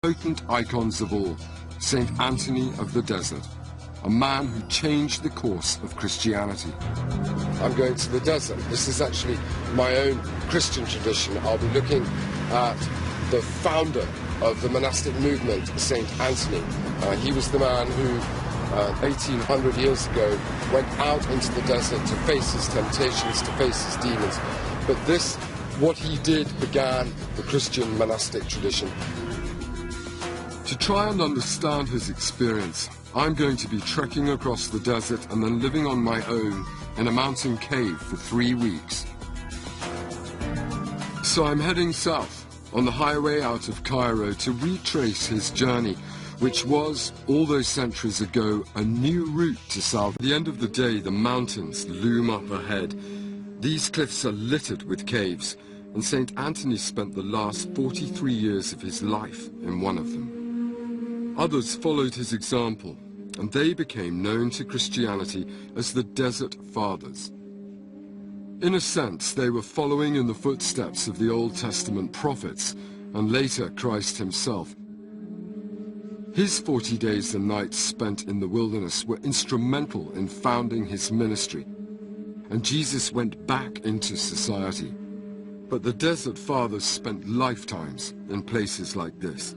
Potent icons of all, Saint Anthony of the Desert, a man who changed the course of Christianity. I'm going to the desert. This is actually my own Christian tradition. I'll be looking at the founder of the monastic movement, Saint Anthony. He was the man who, 1800 years ago, went out into the desert to face his temptations, to face his demons. But this, what he did, began the Christian monastic tradition. To try and understand his experience, I'm going to be trekking across the desert and then living on my own in a mountain cave for 3 weeks. So I'm heading south on the highway out of Cairo to retrace his journey, which was, all those centuries ago, a new route to South. At the end of the day, the mountains loom up ahead. These cliffs are littered with caves, and St. Anthony spent the last 43 years of his life in one of them. Others followed his example, and they became known to Christianity as the Desert Fathers. In a sense, they were following in the footsteps of the Old Testament prophets, and later Christ himself. His 40 days and nights spent in the wilderness were instrumental in founding his ministry, and Jesus went back into society. But the Desert Fathers spent lifetimes in places like this.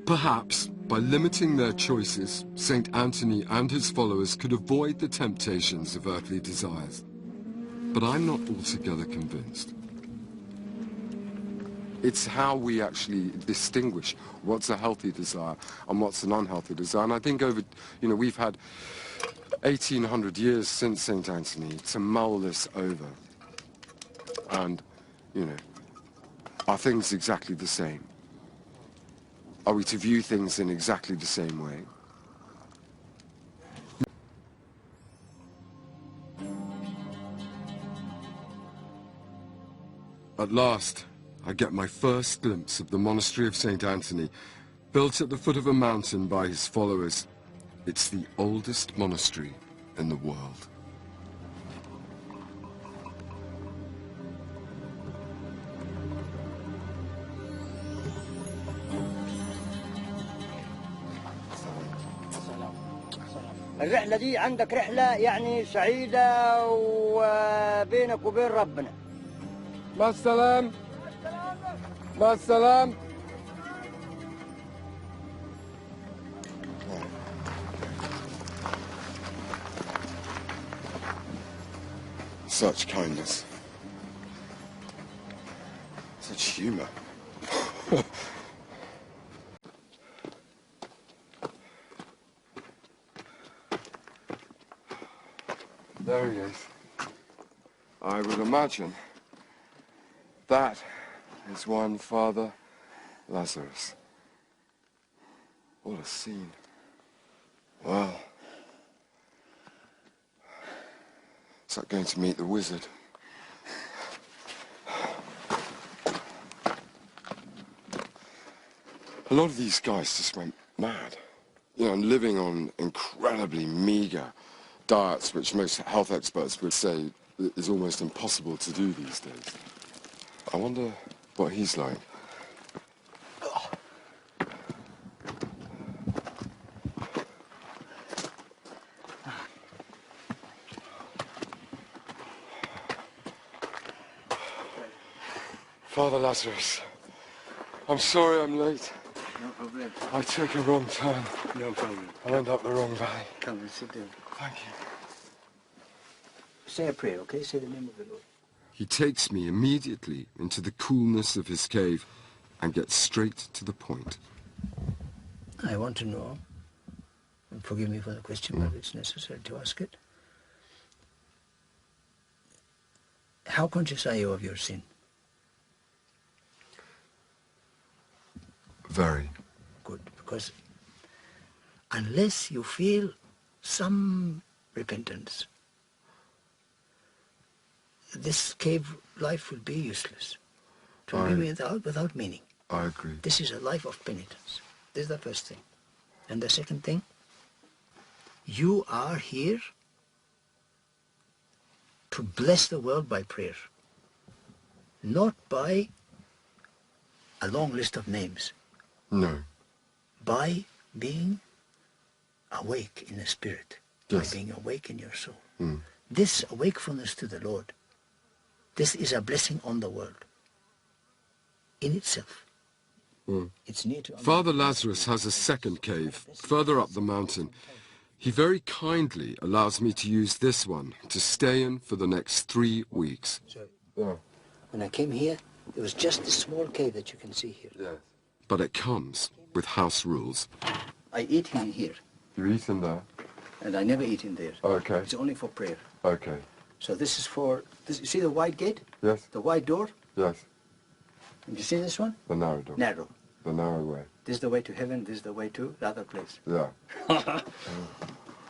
Perhaps, by limiting their choices, St. Anthony and his followers could avoid the temptations of earthly desires. But I'm not altogether convinced. It's how we actually distinguish what's a healthy desire and what's an unhealthy desire. And I think we've had 1800 years since St. Anthony to mull this over. And, are things exactly the same? Are we to view things in exactly the same way? At last, I get my first glimpse of the Monastery of Saint Anthony, built at the foot of a mountain by his followers. It's the oldest monastery in the world. الرحلة دي عندك رحلة يعني سعيدة وبينك وبين ربنا. مع السلام. مع السلام. Such kindness. Such humor. There he is. I would imagine that is one Father Lazarus. What a scene. Wow. It's like going to meet the wizard. A lot of these guys just went mad. And living on incredibly meager diets, which most health experts would say is almost impossible to do these days. I wonder what he's like. Father Lazarus, I'm sorry I'm late. No problem. I took a wrong turn. No problem. I went up the wrong valley. Come and sit down. Thank you. Say a prayer, okay? Say the name of the Lord. He takes me immediately into the coolness of his cave and gets straight to the point. I want to know, and forgive me for the question, but it's necessary to ask it. How conscious are you of your sin? Very. Good, because unless you feel some repentance, this cave life will be useless. It will be without meaning. I agree. This is a life of penitence. This is the first thing. And the second thing, you are here to bless the world by prayer, not by a long list of names, No. By being awake in the spirit, Yes. by being awake in your soul. Mm. This awakefulness to the Lord, this is a blessing on the world in itself. Mm. It's near to Father Lazarus has a second cave further up the mountain. He very kindly allows me to use this one to stay in for the next 3 weeks. So, Yeah. when I came here, it was just this small cave that you can see here. Yes. But it comes with house rules. I eat in here, You eat in there? and I never eat in there. Okay. It's only for prayer. Okay. So this is for, this, you see the wide gate? Yes. The wide door? Yes. And you see this one? The narrow door. Narrow. The narrow way. This is the way to heaven, this is the way to the other place. Yeah.